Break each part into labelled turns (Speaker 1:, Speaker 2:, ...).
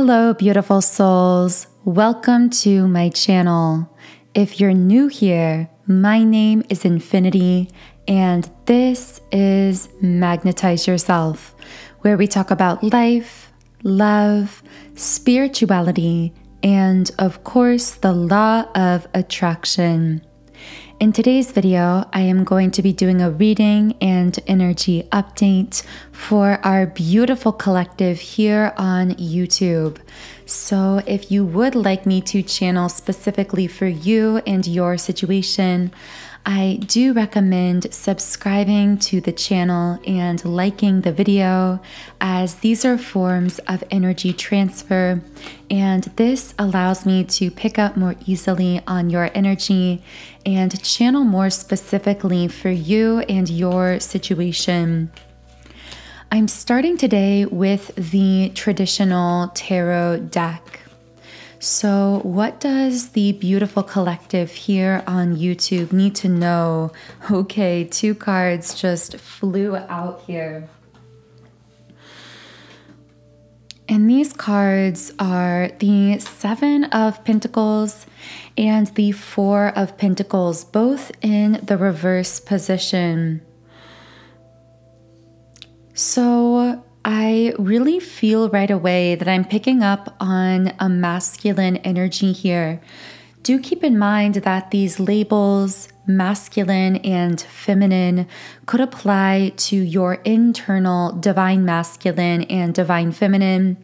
Speaker 1: Hello, beautiful souls. Welcome to my channel. If you're new here, my name is Infinity, and this is Magnetize Yourself, where we talk about life, love, spirituality, and of course, the law of attraction. In today's video, I am going to be doing a reading and energy update for our beautiful collective here on YouTube. So if you would like me to channel specifically for you and your situation, I do recommend subscribing to the channel and liking the video, as these are forms of energy transfer, and this allows me to pick up more easily on your energy and channel more specifically for you and your situation. I'm starting today with the traditional tarot deck. So what does the beautiful collective here on YouTube need to know? Okay, 2 cards just flew out here. And these cards are the 7 of Pentacles and the 4 of Pentacles, both in the reverse position. So I really feel right away that I'm picking up on a masculine energy here. Do keep in mind that these labels, masculine and feminine, could apply to your internal divine masculine and divine feminine.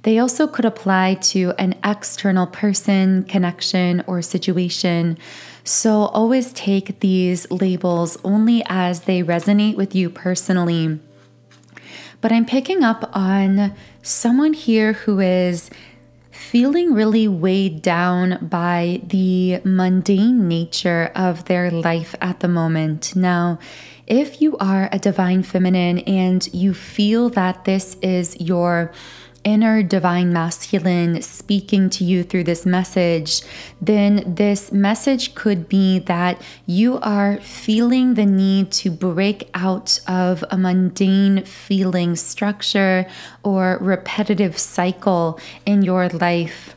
Speaker 1: They also could apply to an external person, connection, or situation. So always take these labels only as they resonate with you personally. But I'm picking up on someone here who is feeling really weighed down by the mundane nature of their life at the moment. Now, if you are a divine feminine and you feel that this is your inner divine masculine speaking to you through this message, then this message could be that you are feeling the need to break out of a mundane feeling structure or repetitive cycle in your life.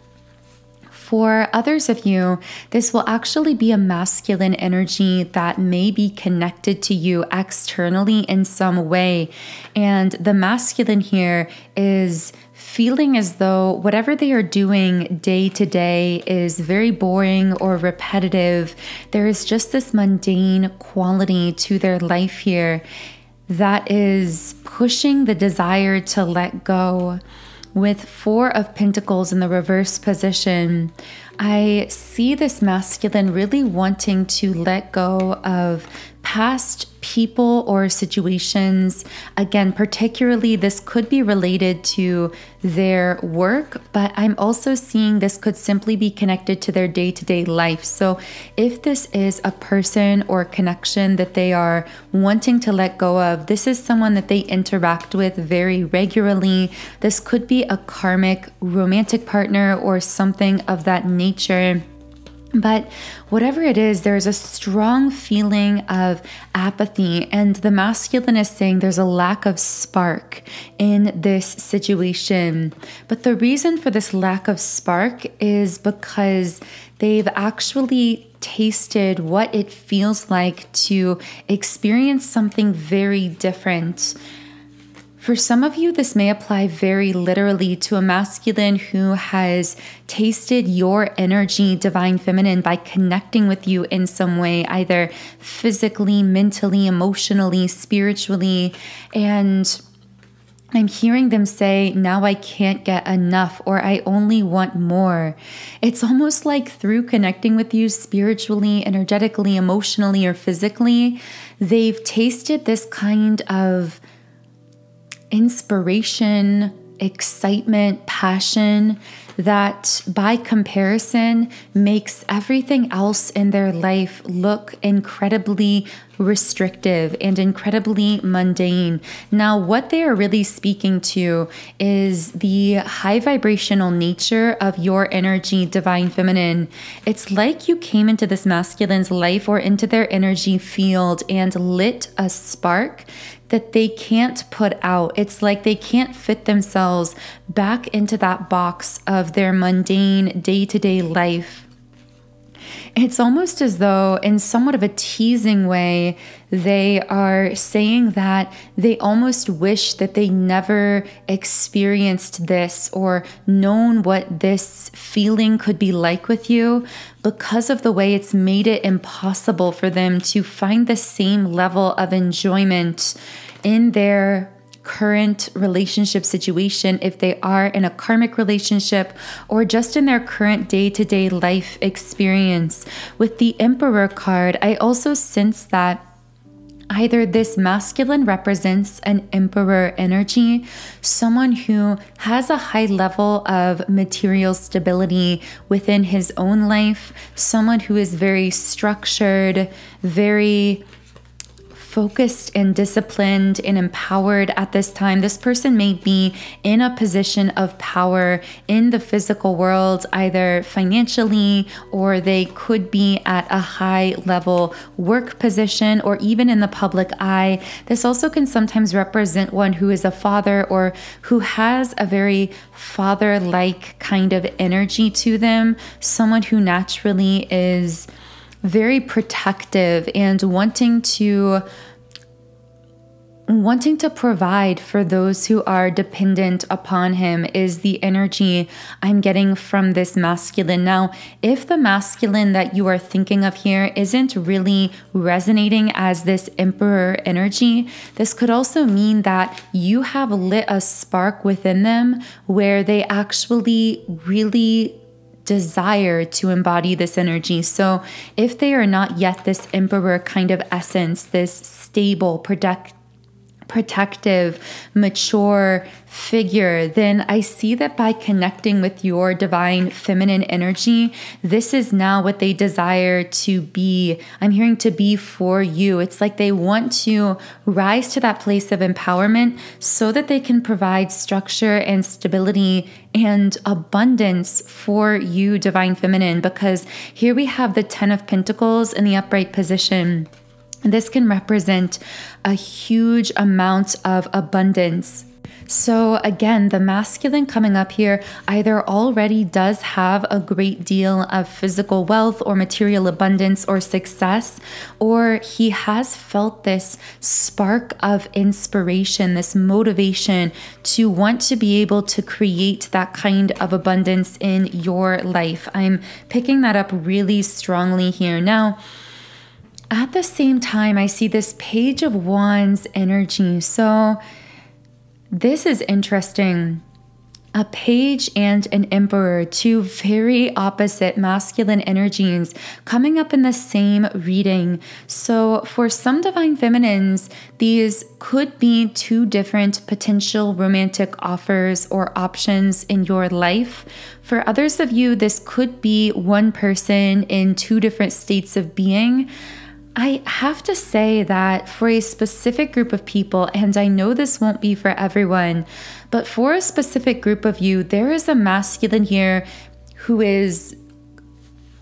Speaker 1: For others of you, this will actually be a masculine energy that may be connected to you externally in some way. And the masculine here is feeling as though whatever they are doing day to day is very boring or repetitive. There is just this mundane quality to their life here that is pushing the desire to let go. With 4 of Pentacles in the reverse position, I see this masculine really wanting to let go of past people or situations. Again, particularly this could be related to their work, but I'm also seeing this could simply be connected to their day-to-day life. So if this is a person or connection that they are wanting to let go of, this is someone that they interact with very regularly. This could be a karmic romantic partner or something of that nature. But whatever it is, there's a strong feeling of apathy, and the masculine is saying there's a lack of spark in this situation. But the reason for this lack of spark is because they've actually tasted what it feels like to experience something very different. For some of you, this may apply very literally to a masculine who has tasted your energy, divine feminine, by connecting with you in some way, either physically, mentally, emotionally, spiritually. And I'm hearing them say, now I can't get enough, or I only want more. It's almost like through connecting with you spiritually, energetically, emotionally, or physically, they've tasted this kind of inspiration, excitement, passion that by comparison makes everything else in their life look incredibly restrictive and incredibly mundane. Now, what they are really speaking to is the high vibrational nature of your energy, divine feminine. It's like you came into this masculine's life or into their energy field and lit a spark that they can't put out. It's like they can't fit themselves back into that box of their mundane day-to-day life. It's almost as though, in somewhat of a teasing way, they are saying that they almost wish that they never experienced this or known what this feeling could be like with you, because of the way it's made it impossible for them to find the same level of enjoyment in their current relationship situation, if they are in a karmic relationship or just in their current day-to-day life experience. With the Emperor card, I also sense that either this masculine represents an emperor energy, someone who has a high level of material stability within his own life, someone who is very structured, very focused and disciplined and empowered at this time. This person may be in a position of power in the physical world, either financially, or they could be at a high level work position or even in the public eye. This also can sometimes represent one who is a father or who has a very father-like kind of energy to them, someone who naturally is very protective and wanting to provide for those who are dependent upon him is the energy I'm getting from this masculine. Now, if the masculine that you are thinking of here isn't really resonating as this emperor energy, this could also mean that you have lit a spark within them where they actually really desire to embody this energy. So if they are not yet this emperor kind of essence, this stable, protective, mature figure, then I see that by connecting with your divine feminine energy, this is now what they desire to be. I'm hearing to be for you. It's like they want to rise to that place of empowerment so that they can provide structure and stability and abundance for you, divine feminine, because here we have the 10 of Pentacles in the upright position. This can represent a huge amount of abundance. So again, the masculine coming up here either already does have a great deal of physical wealth or material abundance or success, or he has felt this spark of inspiration, this motivation to want to be able to create that kind of abundance in your life. I'm picking that up really strongly here. Now, at the same time, I see this Page of Wands energy. So this is interesting. A page and an emperor, two very opposite masculine energies coming up in the same reading. So for some divine feminines, these could be two different potential romantic offers or options in your life. For others of you, this could be one person in two different states of being. I have to say that for a specific group of people, and I know this won't be for everyone, but for a specific group of you, there is a masculine here who is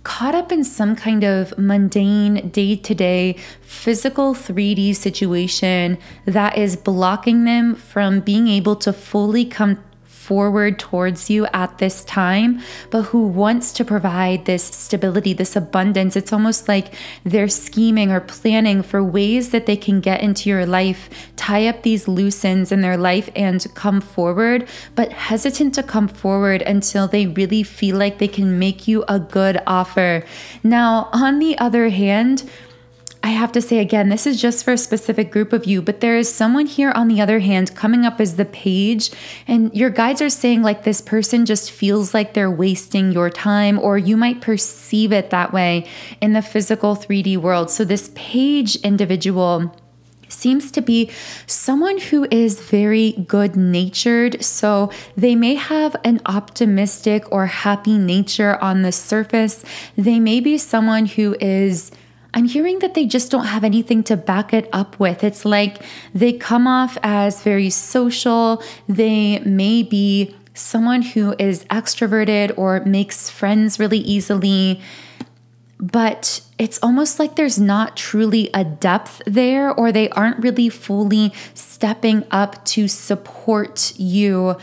Speaker 1: caught up in some kind of mundane, day-to-day, physical 3D situation that is blocking them from being able to fully come forward towards you at this time, but who wants to provide this stability, this abundance. It's almost like they're scheming or planning for ways that they can get into your life, tie up these loose ends in their life and come forward, but hesitant to come forward until they really feel like they can make you a good offer. Now, on the other hand, I have to say again, this is just for a specific group of you, but there is someone here on the other hand coming up as the page, and your guides are saying like this person just feels like they're wasting your time, or you might perceive it that way in the physical 3D world. So this page individual seems to be someone who is very good-natured. So they may have an optimistic or happy nature on the surface. They may be someone who is, I'm hearing that they just don't have anything to back it up with. It's like they come off as very social. They may be someone who is extroverted or makes friends really easily, but it's almost like there's not truly a depth there, or they aren't really fully stepping up to support you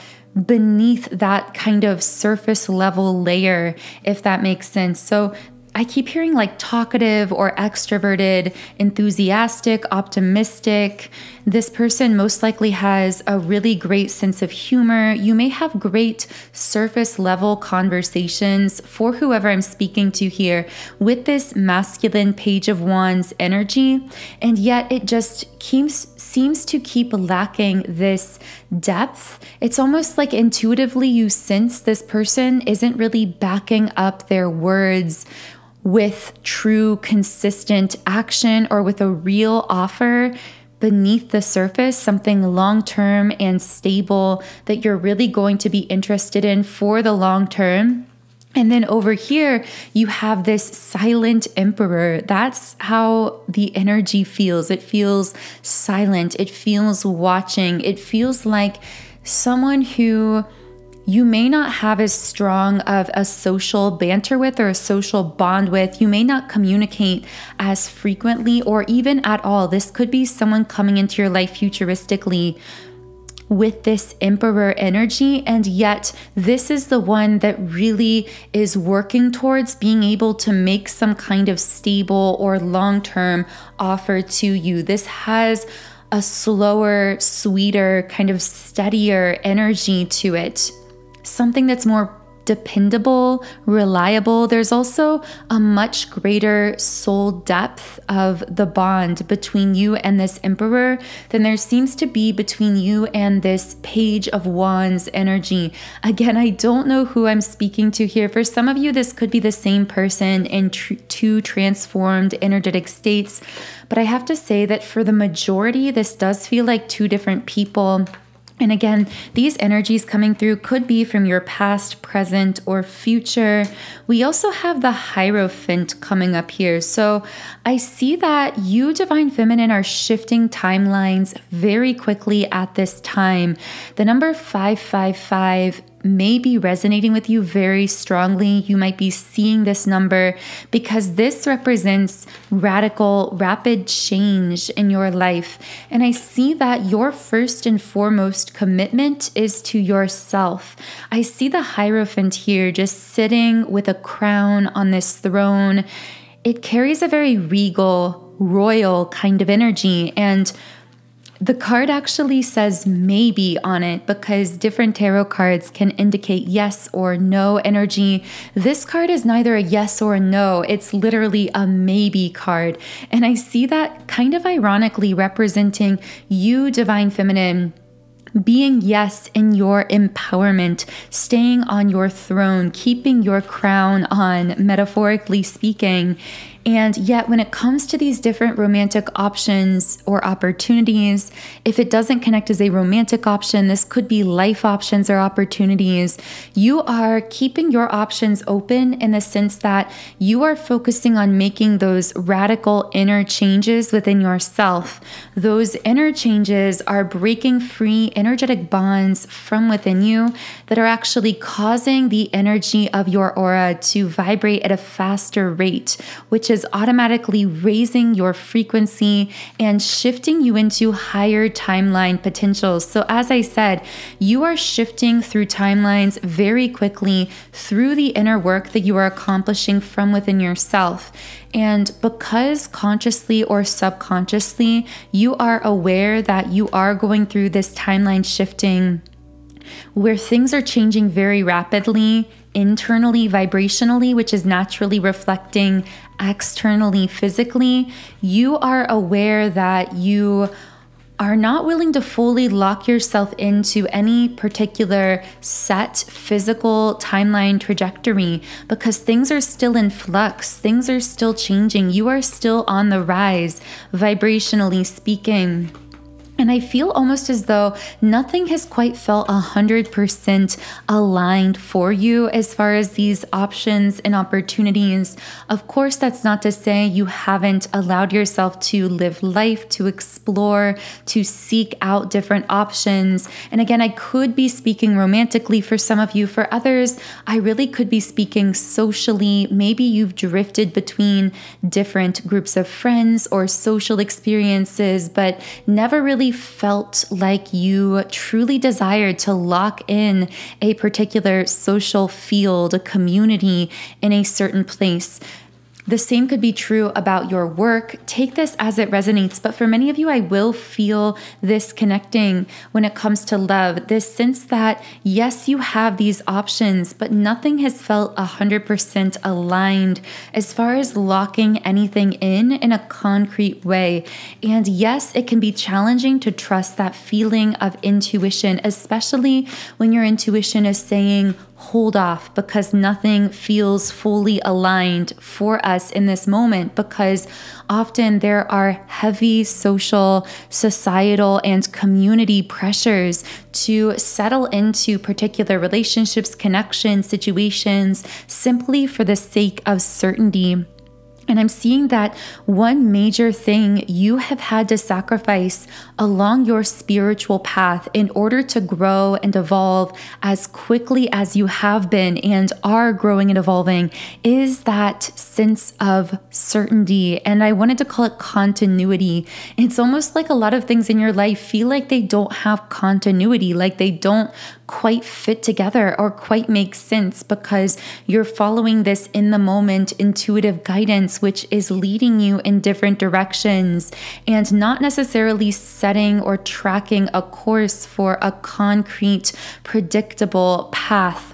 Speaker 1: beneath that kind of surface level layer, if that makes sense. So I keep hearing like talkative or extroverted, enthusiastic, optimistic. This person most likely has a really great sense of humor. You may have great surface level conversations for whoever I'm speaking to here with this masculine Page of Wands energy. And yet it just seems to keep lacking this depth. It's almost like intuitively you sense this person isn't really backing up their words with true, consistent action or with a real offer beneath the surface, something long-term and stable that you're really going to be interested in for the long term. And then over here, you have this silent emperor. That's how the energy feels. It feels silent. It feels watching. It feels like someone who you may not have as strong of a social banter with or a social bond with. You may not communicate as frequently or even at all. This could be someone coming into your life futuristically with this emperor energy, and yet this is the one that really is working towards being able to make some kind of stable or long-term offer to you. This has a slower, sweeter, kind of steadier energy to it. Something that's more dependable, reliable. There's also a much greater soul depth of the bond between you and this emperor than there seems to be between you and this Page of Wands energy. Again, I don't know who I'm speaking to here. For some of you, this could be the same person in two transformed energetic states. But I have to say that for the majority, this does feel like two different people. And again, these energies coming through could be from your past, present, or future. We also have the Hierophant coming up here. So I see that you, Divine Feminine, are shifting timelines very quickly at this time. The number 555 may be resonating with you very strongly. You might be seeing this number because this represents radical, rapid change in your life. And I see that your first and foremost commitment is to yourself. I see the Hierophant here just sitting with a crown on this throne. It carries a very regal, royal kind of energy, and the card actually says maybe on it because different tarot cards can indicate yes or no energy. This card is neither a yes or a no. It's literally a maybe card. And I see that kind of ironically representing you, Divine Feminine, being yes in your empowerment, staying on your throne, keeping your crown on, metaphorically speaking. And yet when it comes to these different romantic options or opportunities, if it doesn't connect as a romantic option, this could be life options or opportunities. You are keeping your options open in the sense that you are focusing on making those radical inner changes within yourself. Those inner changes are breaking free energetic bonds from within you that are actually causing the energy of your aura to vibrate at a faster rate, which is automatically raising your frequency and shifting you into higher timeline potentials. So as I said, you are shifting through timelines very quickly through the inner work that you are accomplishing from within yourself. And because consciously or subconsciously, you are aware that you are going through this timeline shifting where things are changing very rapidly, internally, vibrationally, which is naturally reflecting externally, physically, you are aware that you are not willing to fully lock yourself into any particular set physical timeline trajectory because things are still in flux, things are still changing, you are still on the rise, vibrationally speaking. And I feel almost as though nothing has quite felt 100% aligned for you as far as these options and opportunities. Of course, that's not to say you haven't allowed yourself to live life, to explore, to seek out different options. And again, I could be speaking romantically for some of you. For others, I really could be speaking socially. Maybe you've drifted between different groups of friends or social experiences, but never really actually felt like you truly desired to lock in a particular social field, a community in a certain place. The same could be true about your work. Take this as it resonates. But for many of you, I will feel this connecting when it comes to love. This sense that, yes, you have these options, but nothing has felt 100% aligned as far as locking anything in a concrete way. And yes, it can be challenging to trust that feeling of intuition, especially when your intuition is saying, hold off, because nothing feels fully aligned for us in this moment, because often there are heavy social, societal, and community pressures to settle into particular relationships, connections, situations, simply for the sake of certainty. And I'm seeing that one major thing you have had to sacrifice along your spiritual path in order to grow and evolve as quickly as you have been and are growing and evolving is that sense of certainty. And I wanted to call it continuity. It's almost like a lot of things in your life feel like they don't have continuity, like they don't quite fit together or quite make sense, because you're following this in the moment intuitive guidance, which is leading you in different directions and not necessarily setting or tracking a course for a concrete, predictable path.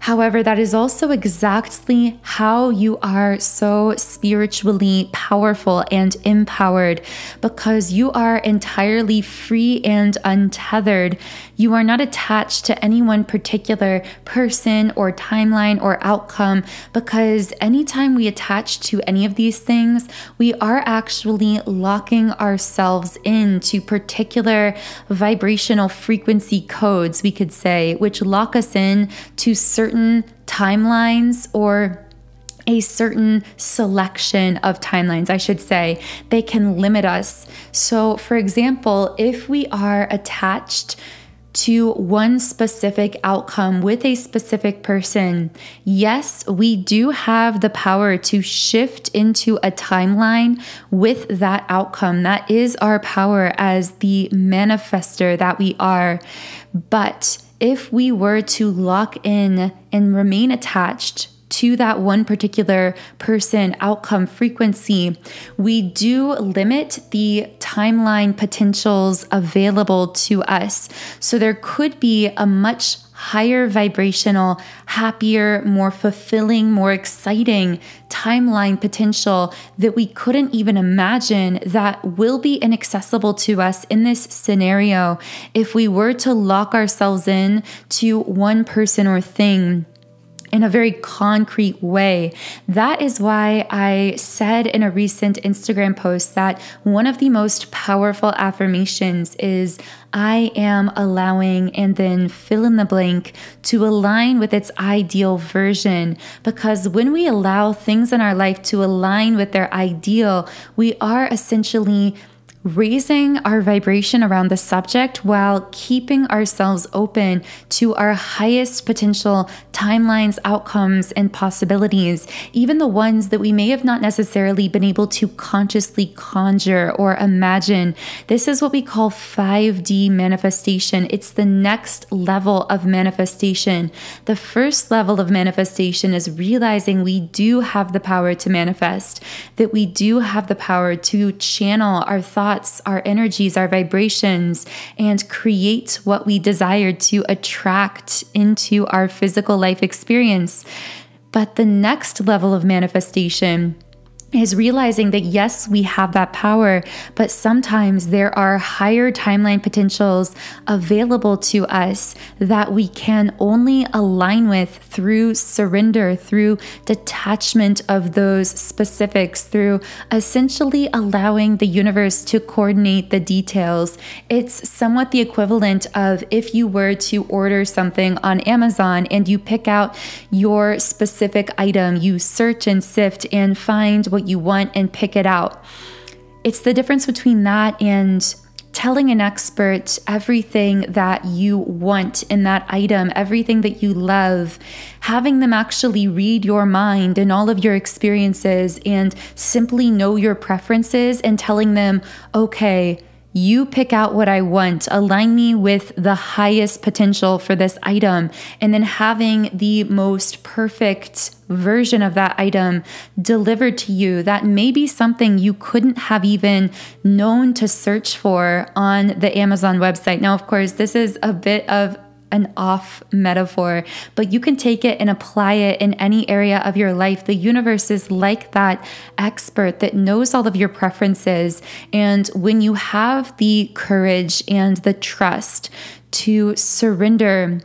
Speaker 1: However, that is also exactly how you are so spiritually powerful and empowered, because you are entirely free and untethered. You are not attached to any one particular person or timeline or outcome, because anytime we attach to any of these things, we are actually locking ourselves into particular vibrational frequency codes, we could say, which lock us in to certain timelines or a certain selection of timelines, I should say. They can limit us. So, for example, if we are attached to one specific outcome with a specific person, yes, we do have the power to shift into a timeline with that outcome. That is our power as the manifester that we are. But if we were to lock in and remain attached to that one particular person, outcome, frequency, we do limit the timeline potentials available to us. So there could be a much higher vibrational, happier, more fulfilling, more exciting timeline potential that we couldn't even imagine that will be inaccessible to us in this scenario if we were to lock ourselves in to one person or thing in a very concrete way. That is why I said in a recent Instagram post that one of the most powerful affirmations is, I am allowing, and then fill in the blank, to align with its ideal version. Because when we allow things in our life to align with their ideal, we are essentially raising our vibration around the subject while keeping ourselves open to our highest potential timelines, outcomes, and possibilities, even the ones that we may have not necessarily been able to consciously conjure or imagine. This is what we call 5D manifestation. It's the next level of manifestation. The first level of manifestation is realizing we do have the power to manifest, that we do have the power to channel our thoughts, our energies, our vibrations, and create what we desire to attract into our physical life experience. But the next level of manifestation is realizing that yes, we have that power, but sometimes there are higher timeline potentials available to us that we can only align with through surrender, through detachment of those specifics, through essentially allowing the universe to coordinate the details. It's somewhat the equivalent of if you were to order something on Amazon and you pick out your specific item, you search and sift and find what you want and pick it out. It's the difference between that and telling an expert everything that you want in that item, everything that you love, having them actually read your mind and all of your experiences and simply know your preferences and telling them, okay, You pick out what I want, align me with the highest potential for this item, and then having the most perfect version of that item delivered to you. That may be something you couldn't have even known to search for on the Amazon website. Now, of course, this is a bit of an off metaphor, but you can take it and apply it in any area of your life. The universe is like that expert that knows all of your preferences. And when you have the courage and the trust to surrender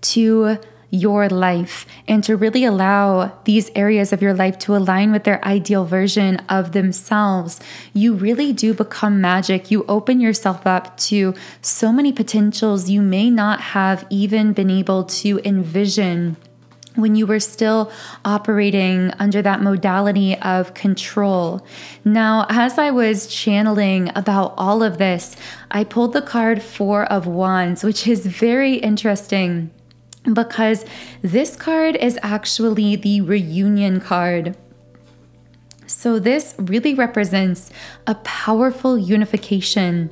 Speaker 1: to your life and to really allow these areas of your life to align with their ideal version of themselves, you really do become magic. You open yourself up to so many potentials you may not have even been able to envision when you were still operating under that modality of control. Now, as I was channeling about all of this, I pulled the card Four of Wands, which is very interesting, because this card is actually the reunion card. So this really represents a powerful unification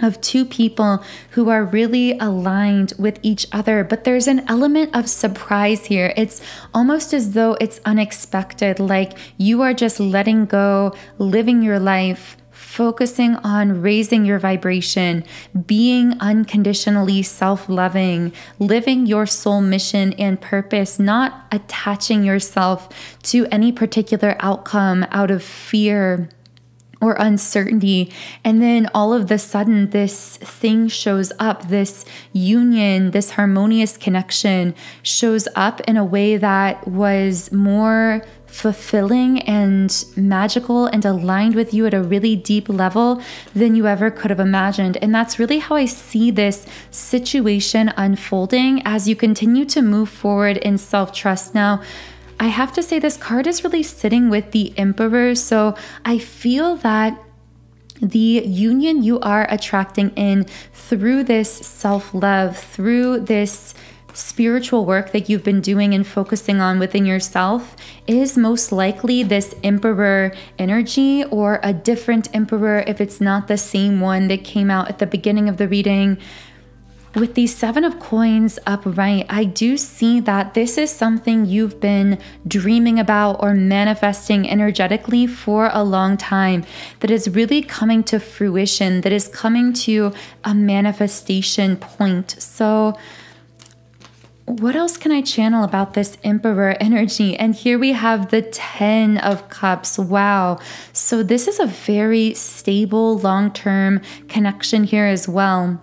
Speaker 1: of two people who are really aligned with each other. But there's an element of surprise here. It's almost as though it's unexpected, like you are just letting go, living your life, focusing on raising your vibration, being unconditionally self-loving, living your soul mission and purpose, not attaching yourself to any particular outcome out of fear or uncertainty. And then all of the sudden, this thing shows up, this union, this harmonious connection shows up in a way that was more fulfilling and magical and aligned with you at a really deep level than you ever could have imagined. And that's really how I see this situation unfolding as you continue to move forward in self-trust. Now, I have to say this card is really sitting with the Emperor, so I feel that the union you are attracting in through this self-love, through this spiritual work that you've been doing and focusing on within yourself, is most likely this Emperor energy, or a different Emperor if it's not the same one that came out at the beginning of the reading. With the Seven of Coins upright, I do see that this is something you've been dreaming about or manifesting energetically for a long time, that is really coming to fruition, that is coming to a manifestation point. So what else can I channel about this Emperor energy? And here we have the Ten of Cups. Wow. So this is a very stable, long-term connection here as well.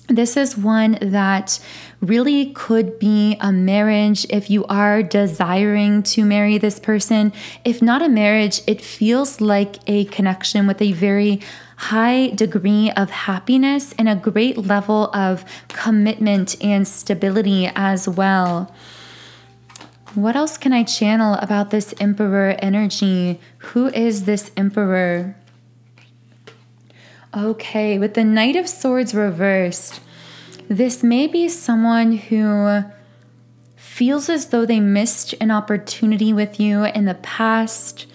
Speaker 1: This is one that really could be a marriage if you are desiring to marry this person. If not a marriage, it feels like a connection with a very high degree of happiness and a great level of commitment and stability as well. What else can I channel about this Emperor energy? Who is this Emperor? Okay, with the Knight of Swords reversed, this may be someone who feels as though they missed an opportunity with you in the past.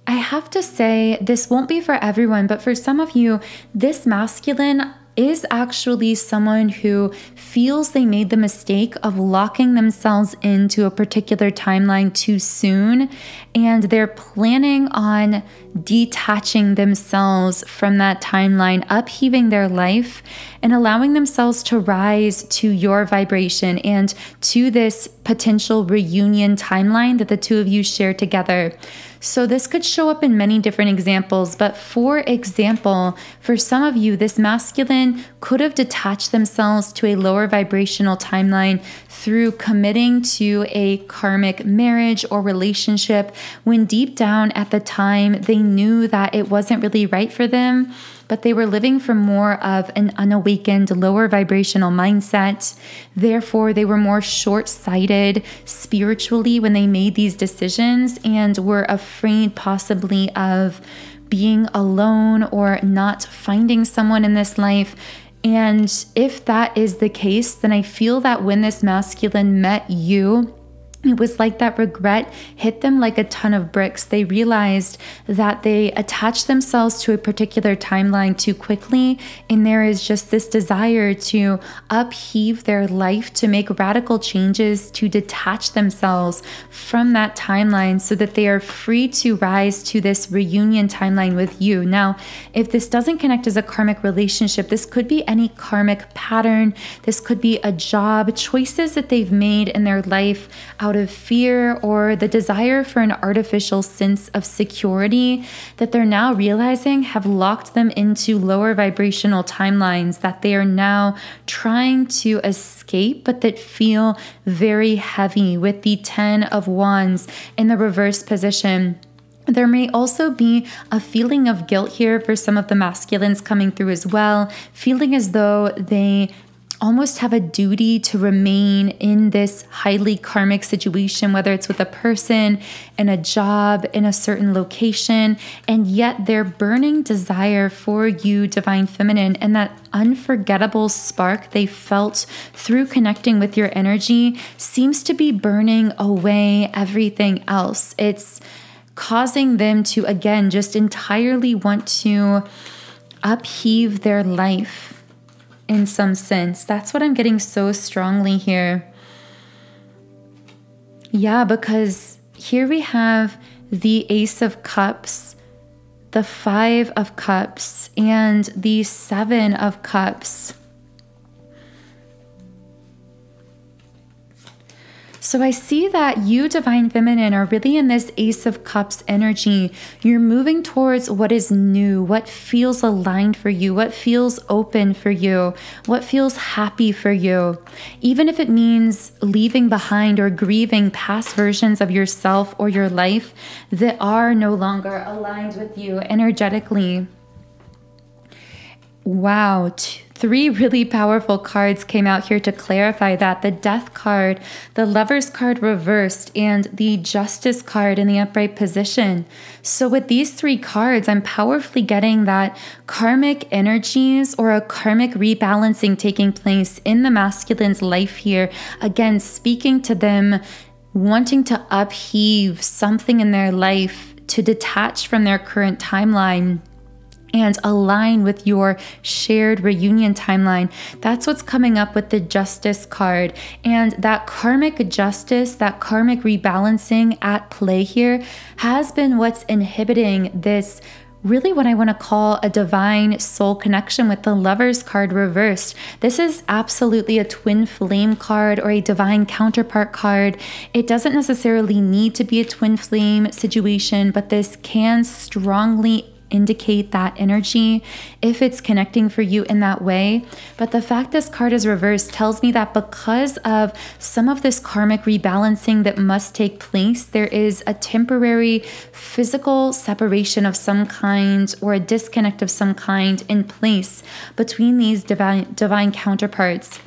Speaker 1: I have to say, this won't be for everyone, but for some of you, this masculine is actually someone who feels they made the mistake of locking themselves into a particular timeline too soon, and they're planning on detaching themselves from that timeline, upheaving their life, and allowing themselves to rise to your vibration and to this potential reunion timeline that the two of you share together. So this could show up in many different examples, but for example, for some of you, this masculine could have detached themselves to a lower vibrational timeline through committing to a karmic marriage or relationship when deep down at the time they knew that it wasn't really right for them, but they were living from more of an unawakened, lower vibrational mindset. Therefore, they were more short-sighted spiritually when they made these decisions and were afraid possibly of being alone or not finding someone in this life. And if that is the case, then I feel that when this masculine met you, It was like that regret hit them like a ton of bricks. They realized that they attached themselves to a particular timeline too quickly, and there is just this desire to upheave their life, to make radical changes, to detach themselves from that timeline so that they are free to rise to this reunion timeline with you. Now, if this doesn't connect as a karmic relationship, this could be any karmic pattern. This could be a job, choices that they've made in their life out of fear or the desire for an artificial sense of security that they're now realizing have locked them into lower vibrational timelines that they are now trying to escape, but that feel very heavy with the 10 of Wands in the reverse position. There may also be a feeling of guilt here for some of the masculines coming through as well, feeling as though they almost have a duty to remain in this highly karmic situation, whether it's with a person, in a job, in a certain location, and yet their burning desire for you, Divine Feminine, and that unforgettable spark they felt through connecting with your energy seems to be burning away everything else. It's causing them to, again, just entirely want to upheave their life in some sense. That's what I'm getting so strongly here. Yeah, because here we have the Ace of Cups, the 5 of Cups, and the 7 of Cups. So I see that you, Divine Feminine, are really in this Ace of Cups energy. You're moving towards what is new, what feels aligned for you, what feels open for you, what feels happy for you. Even if it means leaving behind or grieving past versions of yourself or your life that are no longer aligned with you energetically. Wow. 3 really powerful cards came out here to clarify that. The Death card, the Lovers card reversed, and the Justice card in the upright position. So with these 3 cards, I'm powerfully getting that karmic energies or a karmic rebalancing taking place in the masculine's life here. Again, speaking to them, wanting to upheave something in their life, to detach from their current timeline and align with your shared reunion timeline. That's what's coming up with the Justice card. And that karmic justice, that karmic rebalancing at play here has been what's inhibiting this, really what I want to call a divine soul connection with the Lovers card reversed. This is absolutely a twin flame card or a divine counterpart card. It doesn't necessarily need to be a twin flame situation, but this can strongly indicate that energy if it's connecting for you in that way. But the fact this card is reversed tells me that because of some of this karmic rebalancing that must take place, there is a temporary physical separation of some kind or a disconnect of some kind in place between these divine counterparts.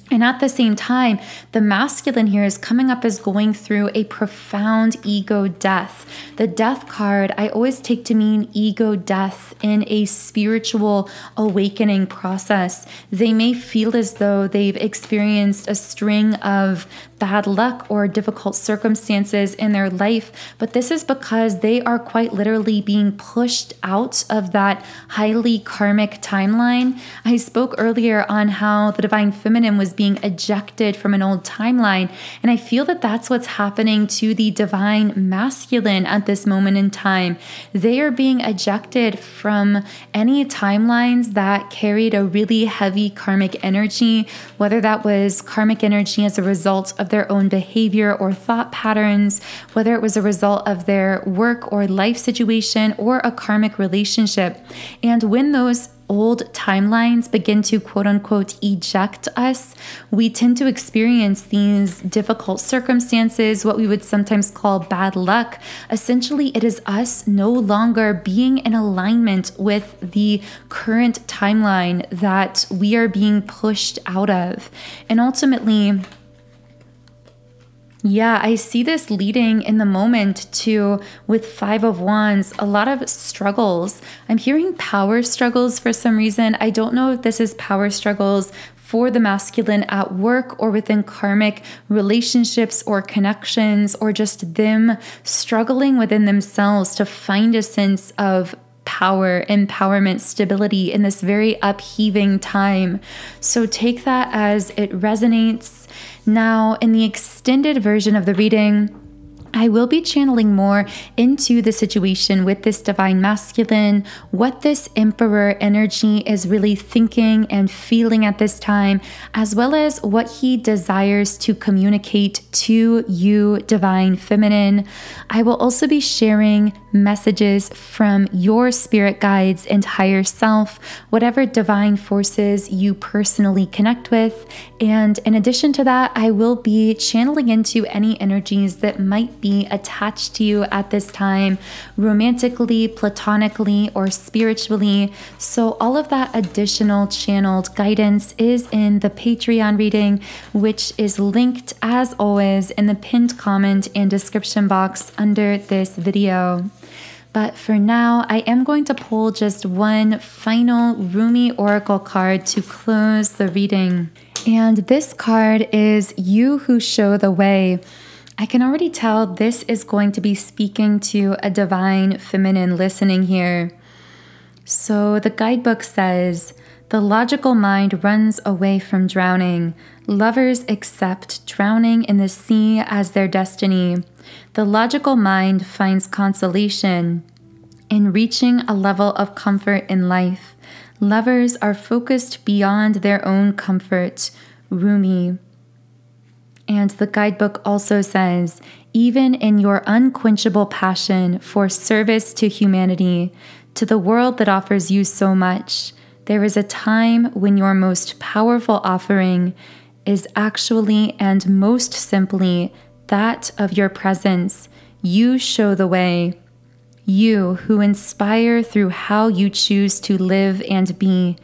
Speaker 1: And at the same time, the masculine here is coming up as going through a profound ego death. The Death card I always take to mean ego death in a spiritual awakening process. They may feel as though they've experienced a string of bad luck or difficult circumstances in their life, but this is because they are quite literally being pushed out of that highly karmic timeline. I spoke earlier on how the Divine Feminine was being ejected from an old timeline, and I feel that that's what's happening to the Divine Masculine at this moment in time. They are being ejected from any timelines that carried a really heavy karmic energy, whether that was karmic energy as a result of their own behavior or thought patterns, whether it was a result of their work or life situation or a karmic relationship. And when those old timelines begin to quote unquote eject us, we tend to experience these difficult circumstances, what we would sometimes call bad luck. Essentially, it is us no longer being in alignment with the current timeline that we are being pushed out of. And ultimately, Yeah, I see this leading in the moment to, with Five of Wands, a lot of struggles. I'm hearing power struggles for some reason. I don't know if this is power struggles for the masculine at work or within karmic relationships or connections, or just them struggling within themselves to find a sense of power, empowerment, stability in this very upheaving time. So take that as it resonates. Now, in the extended version of the reading, I will be channeling more into the situation with this divine masculine, what this emperor energy is really thinking and feeling at this time, as well as what he desires to communicate to you, divine feminine. I will also be sharing messages from your spirit guides and higher self, whatever divine forces you personally connect with. And in addition to that, I will be channeling into any energies that might be attached to you at this time, romantically, platonically, or spiritually. So all of that additional channeled guidance is in the Patreon reading, which is linked as always in the pinned comment and description box under this video. But for now, I am going to pull just one final Rumi Oracle card to close the reading. And this card is You Who Show the Way. I can already tell this is going to be speaking to a divine feminine listening here. So the guidebook says, the logical mind runs away from drowning. Lovers accept drowning in the sea as their destiny. The logical mind finds consolation in reaching a level of comfort in life. Lovers are focused beyond their own comfort. Rumi. And the guidebook also says, even in your unquenchable passion for service to humanity, to the world that offers you so much, there is a time when your most powerful offering is actually and most simply that of your presence. You show the way. You who inspire through how you choose to live and be.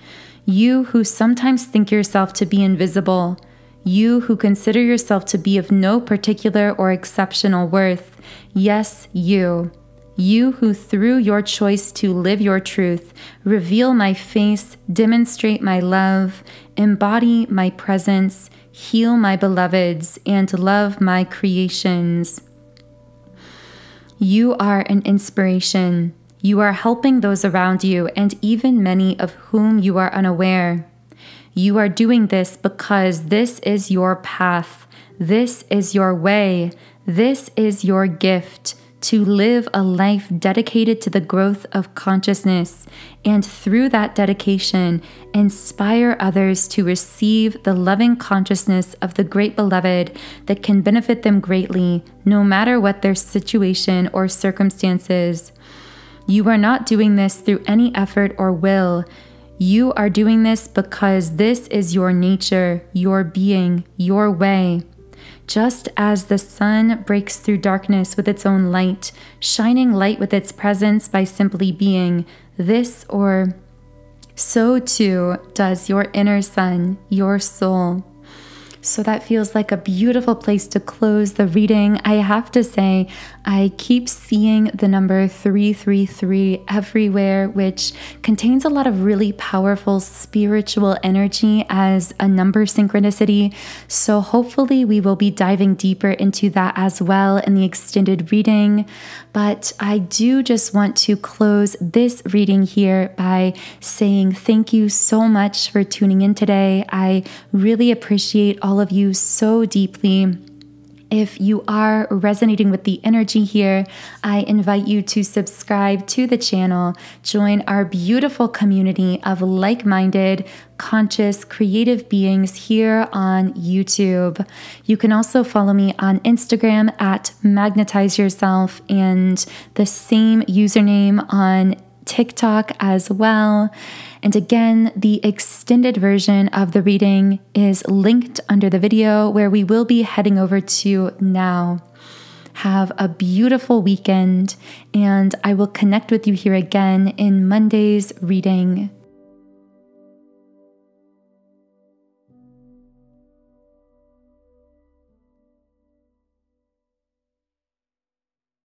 Speaker 1: You who sometimes think yourself to be invisible. You who consider yourself to be of no particular or exceptional worth. Yes, you. You who through your choice to live your truth, reveal my face, demonstrate my love, embody my presence, heal my beloveds, and love my creations. You are an inspiration. You are helping those around you, and even many of whom you are unaware. You are doing this because this is your path. This is your way. This is your gift, to live a life dedicated to the growth of consciousness, and through that dedication, inspire others to receive the loving consciousness of the great beloved that can benefit them greatly, no matter what their situation or circumstances. You are not doing this through any effort or will. You are doing this because this is your nature, your being, your way. Just as the sun breaks through darkness with its own light, shining light with its presence by simply being, so too does your inner sun, your soul. So that feels like a beautiful place to close the reading. I have to say, I keep seeing the number 333 everywhere, which contains a lot of really powerful spiritual energy as a number synchronicity. So hopefully we will be diving deeper into that as well in the extended reading. But I do just want to close this reading here by saying thank you so much for tuning in today. I really appreciate all of you so deeply. If you are resonating with the energy here, I invite you to subscribe to the channel, join our beautiful community of like-minded, conscious, creative beings here on YouTube. You can also follow me on Instagram at Magnetize Yourself, and the same username on TikTok as well. And again, the extended version of the reading is linked under the video, where we will be heading over to now. Have a beautiful weekend, and I will connect with you here again in Monday's reading.